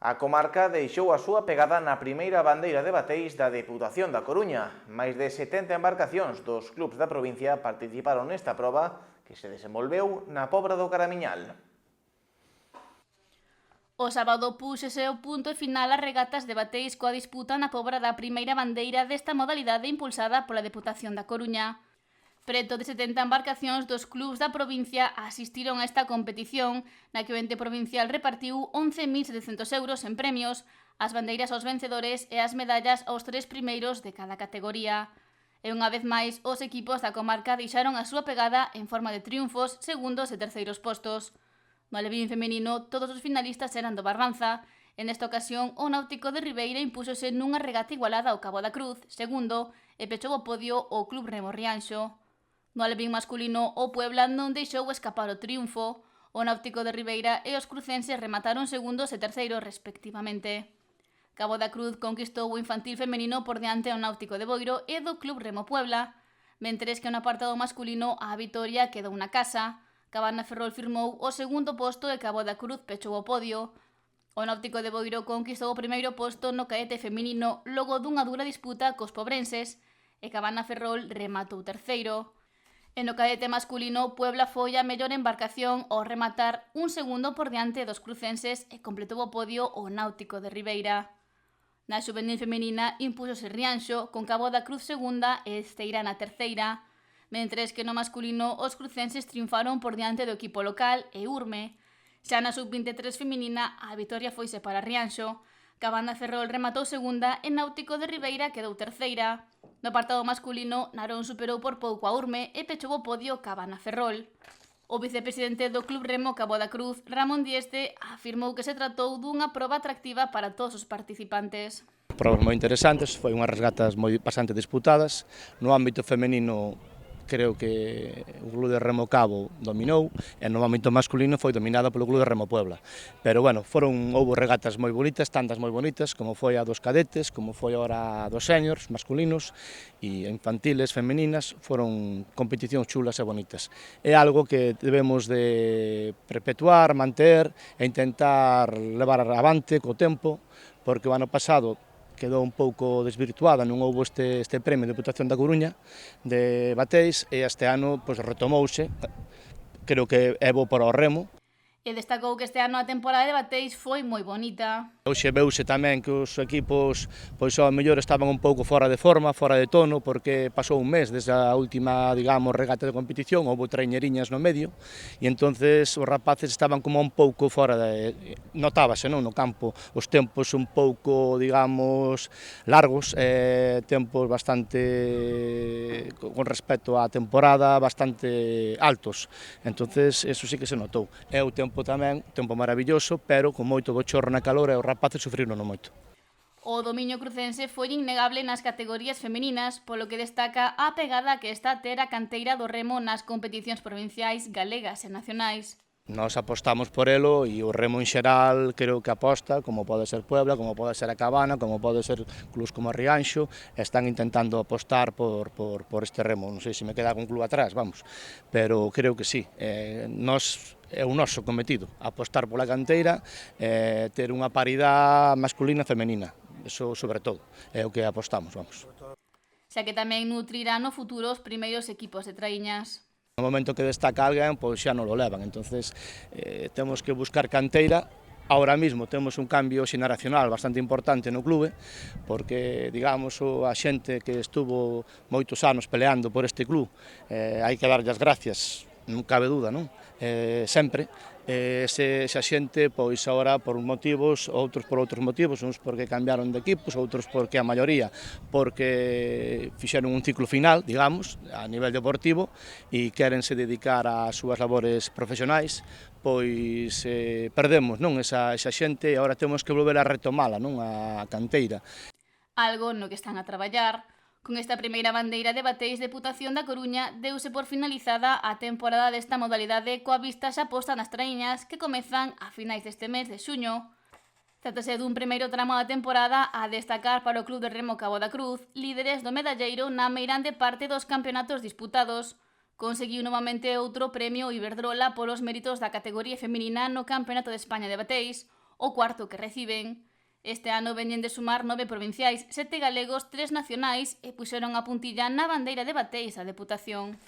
A comarca deixou a súa pegada na primeira bandeira de bateis da Deputación da Coruña. Máis de 70 embarcacións dos clubs da provincia participaron nesta proba que se desenvolveu na Pobra do Caramiñal. O sábado púxose o punto final ás regatas de bateis coa disputa na Pobra da primeira bandeira desta modalidade impulsada pola Deputación da Coruña. Preto de 70 embarcacións dos clubs da provincia asistiron a esta competición na que o ente provincial repartiu 11.700 euros en premios, as bandeiras aos vencedores e as medallas aos 3 primeiros de cada categoría. E unha vez máis, os equipos da comarca deixaron a súa pegada en forma de triunfos, segundos e terceiros postos. No alevín femenino, todos os finalistas eran do Barbanza. En esta ocasión, o Náutico de Ribeira impúxose nunha regata igualada ao Cabo da Cruz, segundo, e pechou o podio o Club Remo Rianxo. No alevín masculino, o Puebla non deixou escapar o triunfo. O Náutico de Ribeira e os crucenses remataron segundos e terceiros respectivamente. Cabo da Cruz conquistou o infantil femenino por diante ao Náutico de Boiro e do Club Remo Puebla, mentres que no apartado masculino a vitoria quedou na casa. Cabana Ferrol firmou o segundo posto e Cabo da Cruz pechou o podio. O Náutico de Boiro conquistou o primeiro posto no caete feminino logo dunha dura disputa cos pobrenses e Cabana Ferrol rematou terceiro. E no caete masculino, Puebla foi a mellor embarcación ao rematar un segundo por diante dos crucenses e completou o podio o Náutico de Ribeira. Na xuvenil femenina impúxose Rianxo con Cabo da Cruz segunda e Esteira na terceira, mentres que no masculino os crucenses triunfaron por diante do equipo local e Urme. Xa na sub-23 feminina a vitoria foise para Rianxo, Cabana Ferrol rematou segunda e Náutico de Ribeira quedou terceira. No apartado masculino, Narón superou por pouco a Urme e pechou o podio Cabana Ferrol. O vicepresidente do Club Remo Cabo da Cruz, Ramón Dieste, afirmou que se tratou dunha proba atractiva para todos os participantes. Probas moi interesantes, foi unhas regatas bastante disputadas. No ámbito femenino, creo que o Club de Remo Cabo dominou e no ámbito masculino foi dominada polo Club de Remo Puebla. Pero bueno, houbo regatas moi bonitas, tantas moi bonitas, como foi a dos cadetes, como foi agora a dos seniors masculinos e infantiles femeninas, foron competicións chulas e bonitas. É algo que debemos de perpetuar, manter e intentar levar avante co tempo, porque o ano pasado quedou un pouco desvirtuada, non houbo este premio de Deputación da Coruña de bateis e este ano retomouse, creo que é bo para o remo. E destacou que este ano a temporada de bateis foi moi bonita. Hoxe veuse tamén que os equipos ao mellor estaban un pouco fora de forma, fora de tono, porque pasou un mes desde a última, digamos, regata de competición, houve traiñeriñas no medio, e entonces os rapaces estaban como un pouco fora de... Notábase, non, no campo, os tempos un pouco, digamos, largos, tempos bastante, con respecto á temporada, bastante altos. Entonces, eso sí que se notou. É o tempo tamén, tempo maravilloso, pero con moito bochorno na calor e os rapaces sufriron moito. O dominio crucense foi innegable nas categorías femininas, polo que destaca a pegada que está a ter a canteira do remo nas competicións provinciais, galegas e nacionais. Nós apostamos por elo e o remo en xeral creo que aposta, como pode ser Puebla, como pode ser a Cabana, como pode ser clubs como a Rianxo, están intentando apostar por este remo. Non sei se me queda algún club atrás, vamos, pero creo que sí. Nós é o noso cometido, apostar pola canteira, ter unha paridade masculina e femenina, eso sobre todo, é o que apostamos, vamos. Xa que tamén nutrirá no futuro os primeiros equipos de traíñas. No momento que destaca alguén, pois xa non lo levan, entonces temos que buscar canteira. Ahora mismo temos un cambio xeneracional bastante importante no clube, porque, digamos, a xente que estuvo moitos anos peleando por este club, hai que darlle as gracias, non cabe duda, non? Sempre. Esa xente, pois, agora por motivos, outros por outros motivos, uns porque cambiaron de equipos, outros porque a maioría porque fixeron un ciclo final, digamos, a nivel deportivo e quérense dedicar ás súas labores profesionais, pois perdemos, non, esa xente e agora temos que volver a retomala, non, a canteira. Algo no que están a traballar. Con esta primeira bandeira de bateis Deputación da Coruña deuse por finalizada a temporada desta modalidade coa vista xa posta nas traíñas que comezan a finais deste mes de xuño. Trátase dun primeiro tramo da temporada a destacar para o Club de Remo Cabo da Cruz, líderes do medalleiro na meirande parte dos campeonatos disputados. Conseguiu novamente outro premio Iberdrola polos méritos da categoría feminina no Campeonato de España de bateis. o cuarto que reciben. Este ano veñen de sumar 9 provinciais, 7 galegos, 3 nacionais e puxeron a puntilla na bandeira de Bateis a Deputación.